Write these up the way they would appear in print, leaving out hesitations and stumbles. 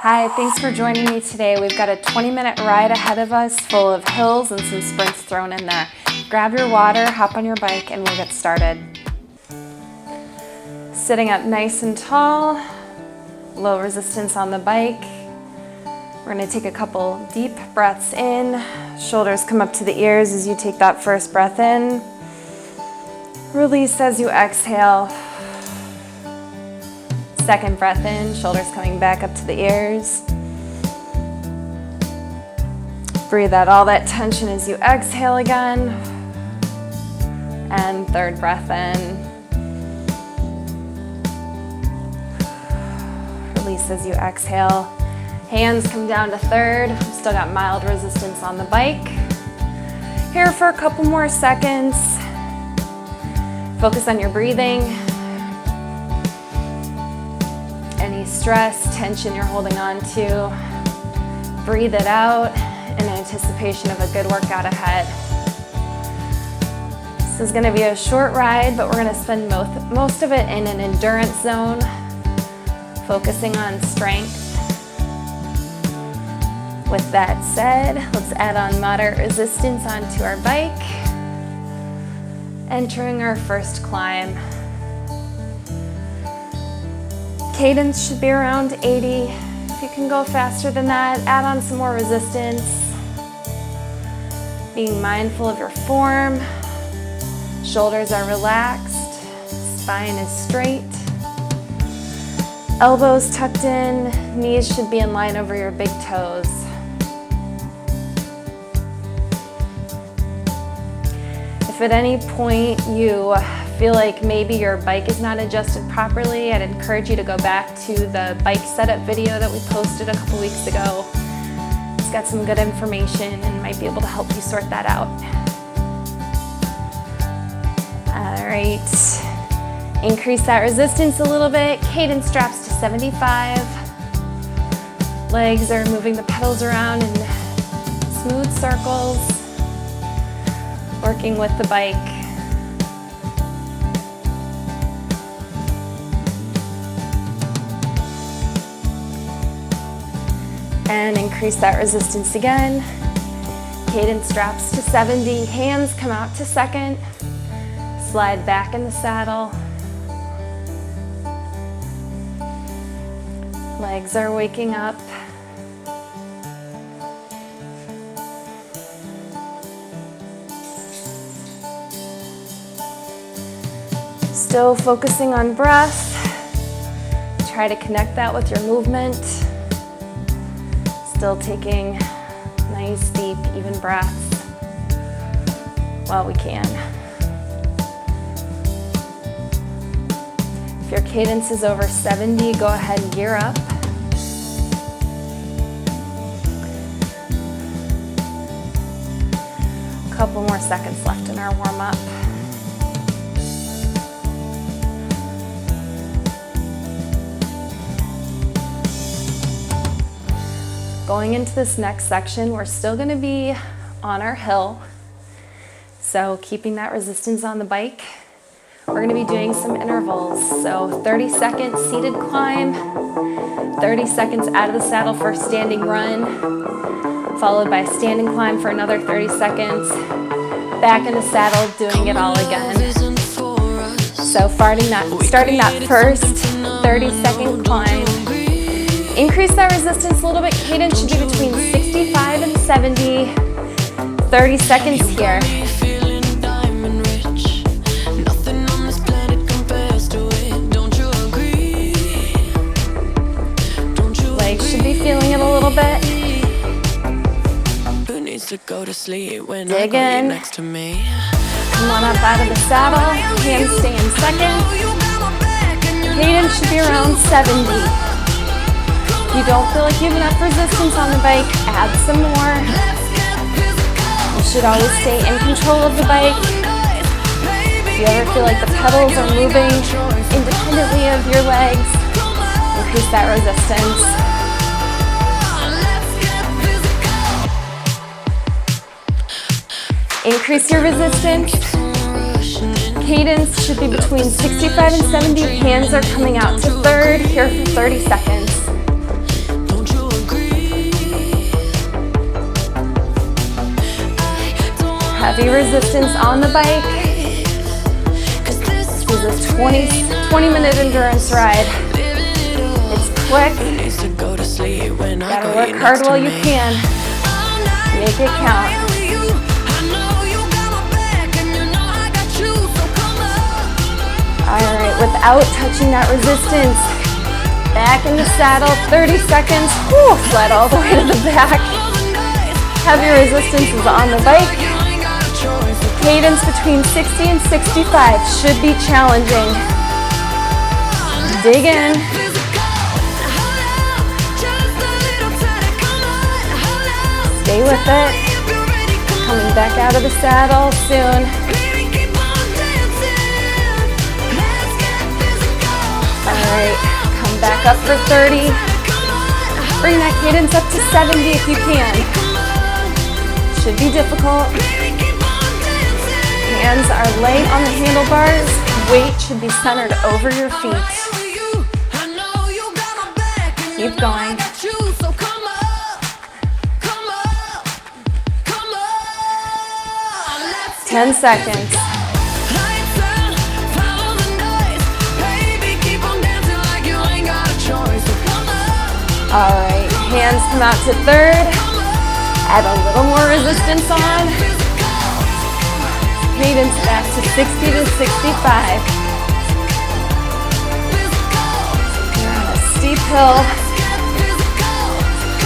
Hi, thanks for joining me today. We've got a 20-minute ride ahead of us full of hills and some sprints thrown in there. Grab your water, hop on your bike, and we'll get started. Sitting up nice and tall, low resistance on the bike. We're going to take a couple deep breaths in. Shoulders come up to the ears as you take that first breath in. Release as you exhale. Second breath in, shoulders coming back up to the ears. Breathe out all that tension as you exhale again. And third breath in. Release as you exhale. Hands come down to third. We've still got mild resistance on the bike. Here for a couple more seconds. Focus on your breathing. Any stress, tension you're holding on to, breathe it out in anticipation of a good workout ahead. This is going to be a short ride, but we're going to spend most of it in an endurance zone, focusing on strength. With that said, let's add on moderate resistance onto our bike, entering our first climb. Cadence should be around 80. If you can go faster than that, add on some more resistance. Being mindful of your form. Shoulders are relaxed. Spine is straight. Elbows tucked in. Knees should be in line over your big toes. If at any point you feel like maybe your bike is not adjusted properly, I'd encourage you to go back to the bike setup video that we posted a couple weeks ago. It's got some good information and might be able to help you sort that out. All right, increase that resistance a little bit. Cadence drops to 75. Legs are moving the pedals around in smooth circles, working with the bike. And increase that resistance again. Cadence drops to 70. Hands come out to second. Slide back in the saddle. Legs are waking up. Still focusing on breath. Try to connect that with your movement. Still taking nice, deep, even breaths while we can. If your cadence is over 70, go ahead and gear up. A couple more seconds left in our warm-up. Going into this next section, we're still going to be on our hill, so keeping that resistance on the bike. We're going to be doing some intervals, so 30 seconds seated climb, 30 seconds out of the saddle for a standing run, followed by a standing climb for another 30 seconds, back in the saddle, doing it all again. So starting that first 30-second climb. Increase that resistance a little bit. Cadence should be between 65 and 70. 30 seconds here. Legs should be feeling it a little bit. Dig in. Come on up out of the saddle. Hands stay in second. Cadence should be around 70. If you don't feel like you have enough resistance on the bike, add some more. You should always stay in control of the bike. If you ever feel like the pedals are moving independently of your legs, increase that resistance. Increase your resistance. Cadence should be between 65 and 70. Hands are coming out to third here for 30 seconds. Heavy resistance on the bike. This is a 20-minute endurance ride. It's quick. Gotta work hard while you can. Make it count. Alright, without touching that resistance. Back in the saddle, 30 seconds. Whew, slide all the way to the back. Heavy resistance is on the bike. Cadence between 60 and 65 should be challenging. Dig in. Stay with it. Coming back out of the saddle soon. Alright, come back up for 30. Bring that cadence up to 70 if you can. Should be difficult. Hands are light on the handlebars. Weight should be centered over your feet. Keep going. 10 seconds. All right, hands come out to third. Add a little more resistance on. Cadence back to 60 to 65. You're on a steep hill.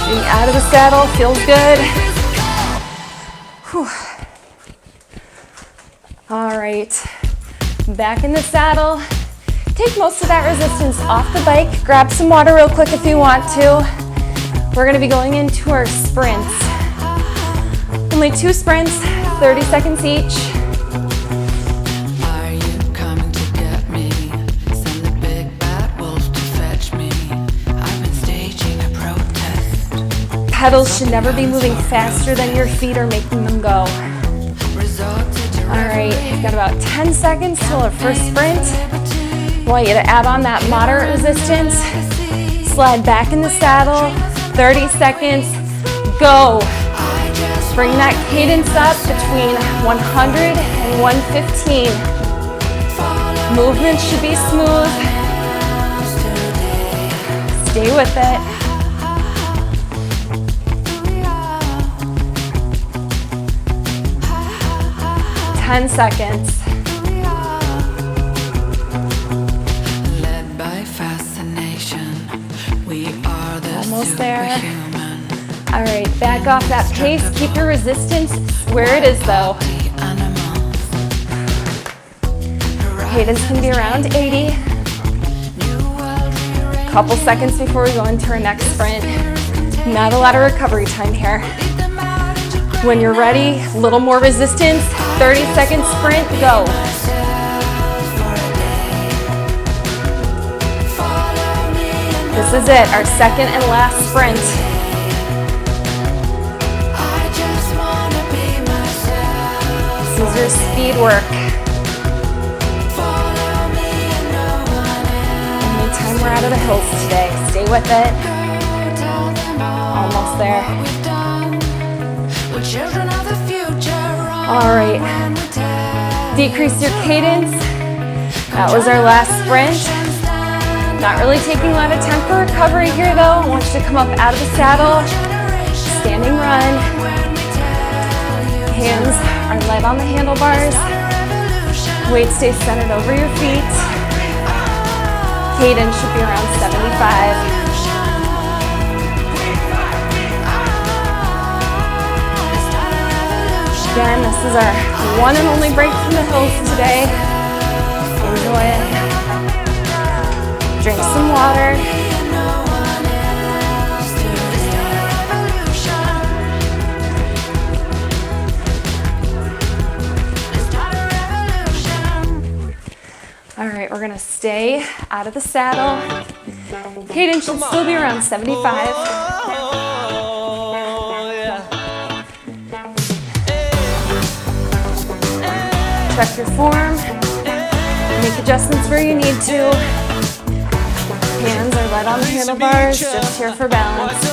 Being out of the saddle feels good. Whew. All right, back in the saddle. Take most of that resistance off the bike. Grab some water real quick if you want to. We're gonna be going into our sprints. Only 2 sprints, 30 seconds each. Are you coming to get me? Send the big bad wolf to fetch me. I've been staging a protest. Pedals should never be moving faster than your feet are making them go. All right, we've got about 10 seconds till our first sprint. I want you to add on that moderate resistance. Slide back in the saddle, 30 seconds, go. Bring that cadence up between 100 and 115. Movement should be smooth. Stay with it. Ten seconds. Almost there. All right, back off that pace. Keep your resistance where it is though. Cadence can be around 80. Couple seconds before we go into our next sprint. Not a lot of recovery time here. When you're ready, a little more resistance. 30-second sprint, go. This is it, our second and last sprint. This is your speed work. Only time we're out of the hills today. Stay with it. Almost there. All right. Decrease your cadence. That was our last sprint. Not really taking a lot of time for recovery here though. I want you to come up out of the saddle, standing run. Hands are light on the handlebars. Weight stays centered over your feet. Cadence should be around 75. Again, this is our one and only break from the hills today. Enjoy it. Drink some water. All right, we're gonna stay out of the saddle. Cadence should still be around 75. Check your form. Make adjustments where you need to. Hands are light on the handlebars, just here for balance.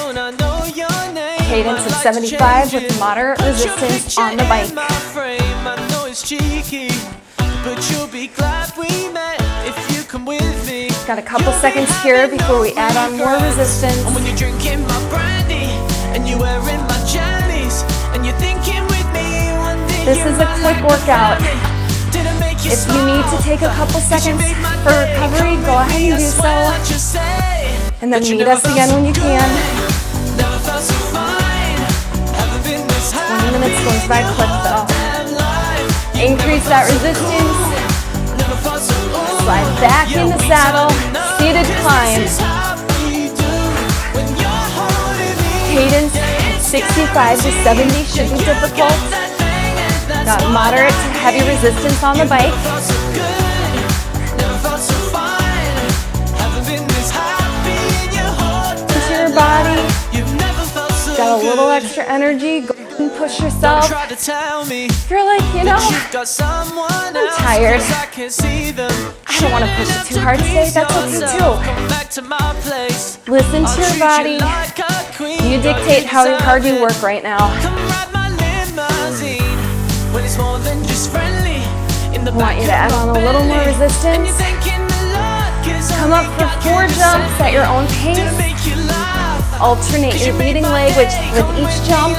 cadence of 75 with moderate resistance on the bike. Got a couple seconds here before we add on more resistance. This is a quick workout. If you need to take a couple seconds for recovery, go ahead and do so. And then meet us again when you can. 20 minutes goes by quick though. Increase that resistance. Slide back in the saddle. Seated climb. Cadence 65 to 70 should be difficult. Got moderate to heavy resistance on the bike. Push your body. Got a little extra energy. Go ahead and push yourself. If you're like, you know, I'm tired. I don't want to push it too hard today. That's okay too. Listen to your body. You dictate how hard you work right now. I want you to add on a little more resistance. Come up for 4 jumps at your own pace. Alternate your leading leg with each jump.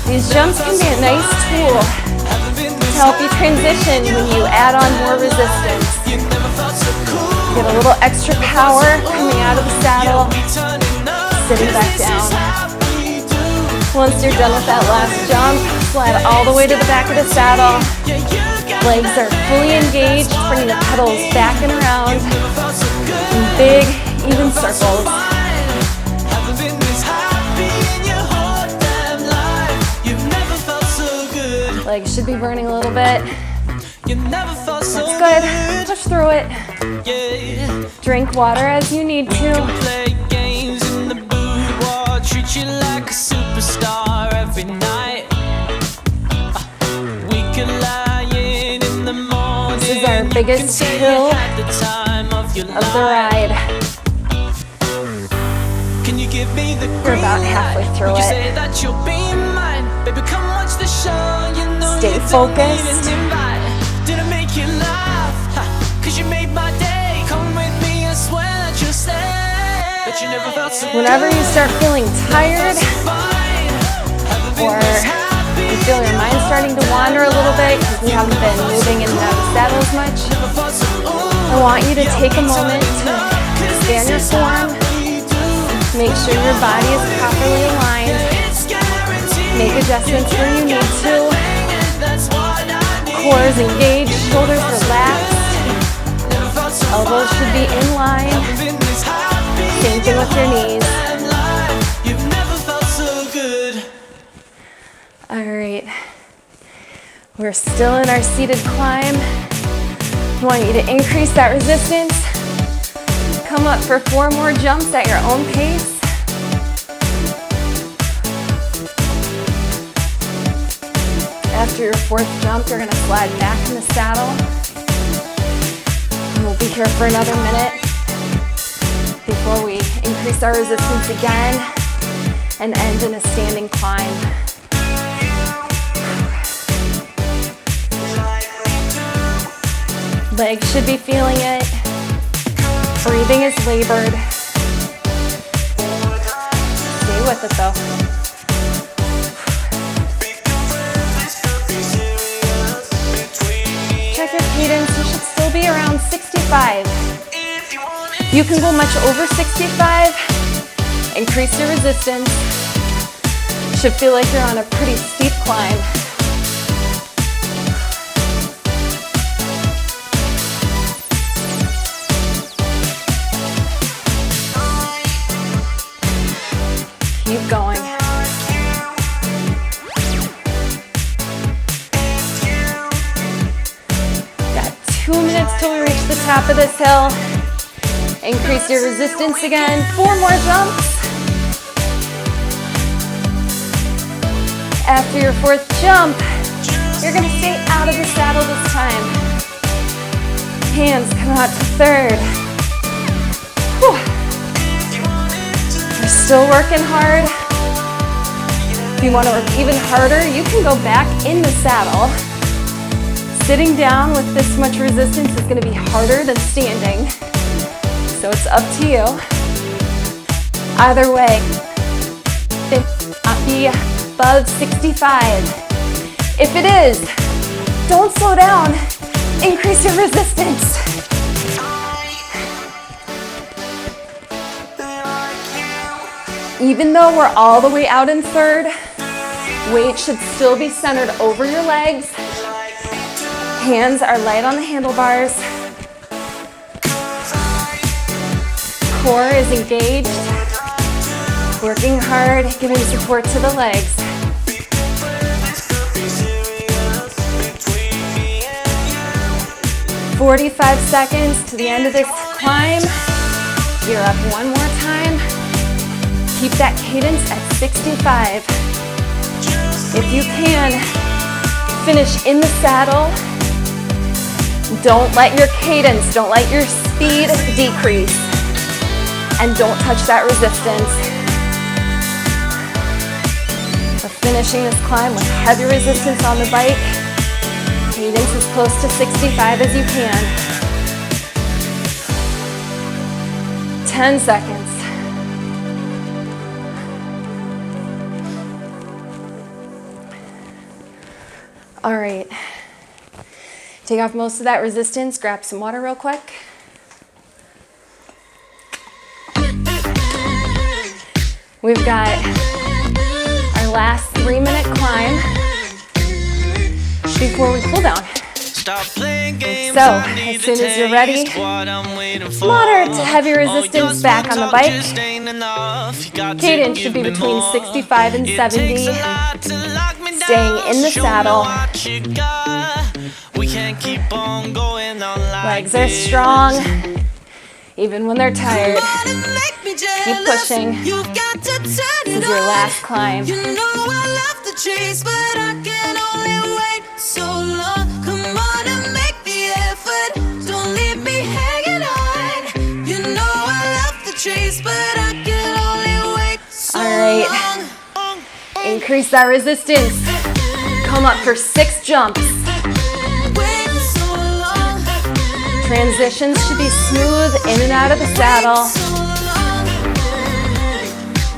These jumps can be a nice tool to help you transition when you add on more resistance. Get a little extra power coming out of the saddle, sitting back down. Once you're done with that last jump, slide all the way to the back of the saddle. Legs are fully engaged, bringing the pedals back and around in big, even circles. Legs should be burning a little bit. That's good. Push through it. Drink water as you need to. Treat you like a superstar every night. We could lie in the morning. This is our biggest hill of the ride. Can you give me the We're about halfway through it. Say that you'll be mine. Baby, come watch the show. You know stay focused. Didn't make you laugh, 'cause you made my day. Come with me, I swear that you'll stay. Whenever you start feeling tired or you feel your mind starting to wander a little bit because you haven't been moving in and out of the saddle as much, I want you to take a moment to stay on your form, make sure your body is properly aligned, make adjustments where you need to, core is engaged, shoulders relaxed, elbows should be in line. Same thing with your knees. All right. We're still in our seated climb. I want you to increase that resistance. Come up for 4 more jumps at your own pace. After your 4th jump, you're gonna slide back in the saddle. And we'll be here for another minute before we increase our resistance again and end in a standing climb. Legs should be feeling it. Breathing is labored. Stay with it though. Check your cadence, you should still be around 65. You can go much over 65, increase your resistance. Should feel like you're on a pretty steep climb. Keep going. Got 2 minutes till we reach the top of this hill. Increase your resistance again. 4 more jumps. After your 4th jump, you're gonna stay out of the saddle this time. Hands come out to 3rd. Whew. still working hard. If you want to work even harder, you can go back in the saddle. Sitting down with this much resistance is going to be harder than standing. So it's up to you. Either way, it may not be above 65. If it is, don't slow down. Increase your resistance. Even though we're all the way out in third, weight should still be centered over your legs. Hands are light on the handlebars. Core is engaged. Working hard, giving support to the legs. "45 seconds to the end of this climb. Gear up one more time. Keep that cadence at 65. If you can, finish in the saddle. Don't let your cadence, don't let your speed decrease. And don't touch that resistance. We're finishing this climb with heavy resistance on the bike. Cadence as close to 65 as you can. 10 seconds. All right. Take off most of that resistance, grab some water real quick. We've got our last 3-minute climb before we cool down. So, as soon as you're ready, moderate to heavy resistance back on the bike. Cadence should be between 65 and 70. Staying in the saddle. Legs are strong, even when they're tired. Keep pushing. This is your last climb. You know I love the chase, but I can only wait so long. Come on and make the effort. Don't leave me hanging on. You know I love the chase, but I can only wait so long. All right. Increase that resistance. Come up for 6 jumps. Transitions should be smooth in and out of the saddle.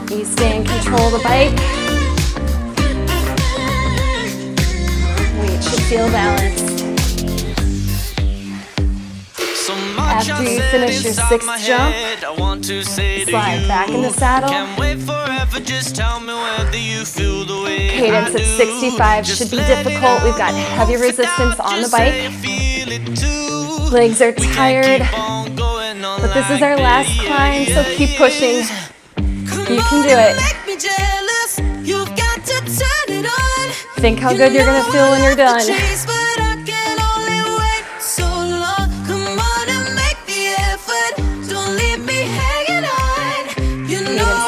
You stay in control of the bike. Weight should feel balanced. After you finish your 6th jump, slide back in the saddle. Cadence at 65 should be difficult. We've got heavy resistance on the bike. Legs are tired, but this is our last climb, so keep pushing. You can do it. Think how good you're gonna feel when you're done. Cadence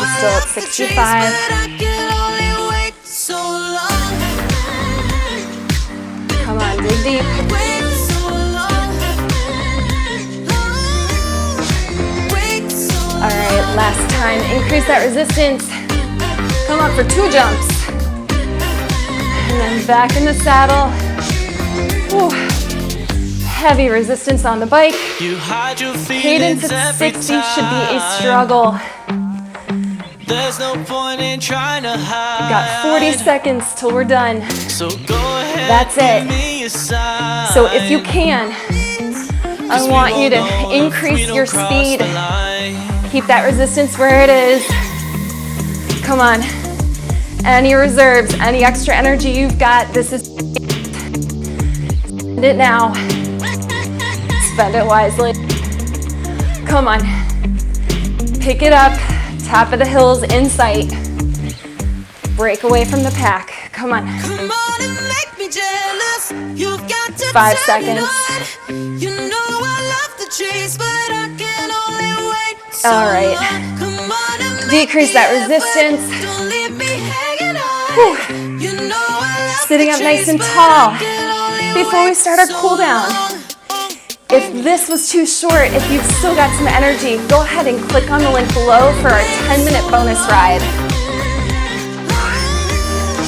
is still at 65. Come on, dig deep. All right, last time, increase that resistance. Come up for 2 jumps. And then back in the saddle. Whew. Heavy resistance on the bike. Cadence at 60 should be a struggle. There's no point in trying to hide. We've got 40 seconds till we're done. So go ahead. That's it. So if you can, I want you to increase your speed. Keep that resistance where it is. Come on. Any reserves, any extra energy you've got, this is spend it now. Spend it wisely. Come on. Pick it up. Top of the hills in sight. Break away from the pack. Come on. Come on and make me jealous. You've got to 5 seconds. You know I love the chase, but I can only wait. So all right. Come on and decrease that resistance. Don't leave me hanging on. You know I love Sitting the up nice chase, and but tall I can only before we wait start our so cool down. long. If this was too short, if you've still got some energy, go ahead and click on the link below for our 10-minute bonus ride.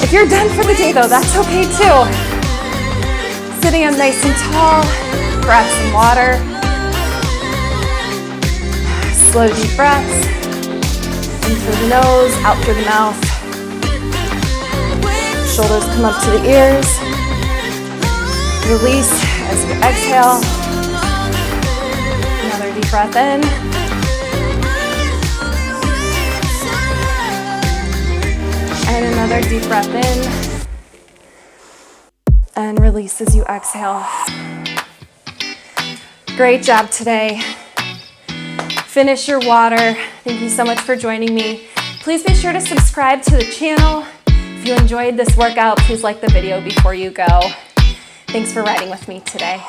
If you're done for the day though, that's okay too. Sitting up nice and tall, grab some water. Slow deep breaths. In through the nose, out through the mouth. Shoulders come up to the ears. Release as you exhale. Another deep breath in. And another deep breath in. And release as you exhale. Great job today. Finish your water. Thank you so much for joining me. Please be sure to subscribe to the channel. If you enjoyed this workout, please like the video before you go. Thanks for riding with me today.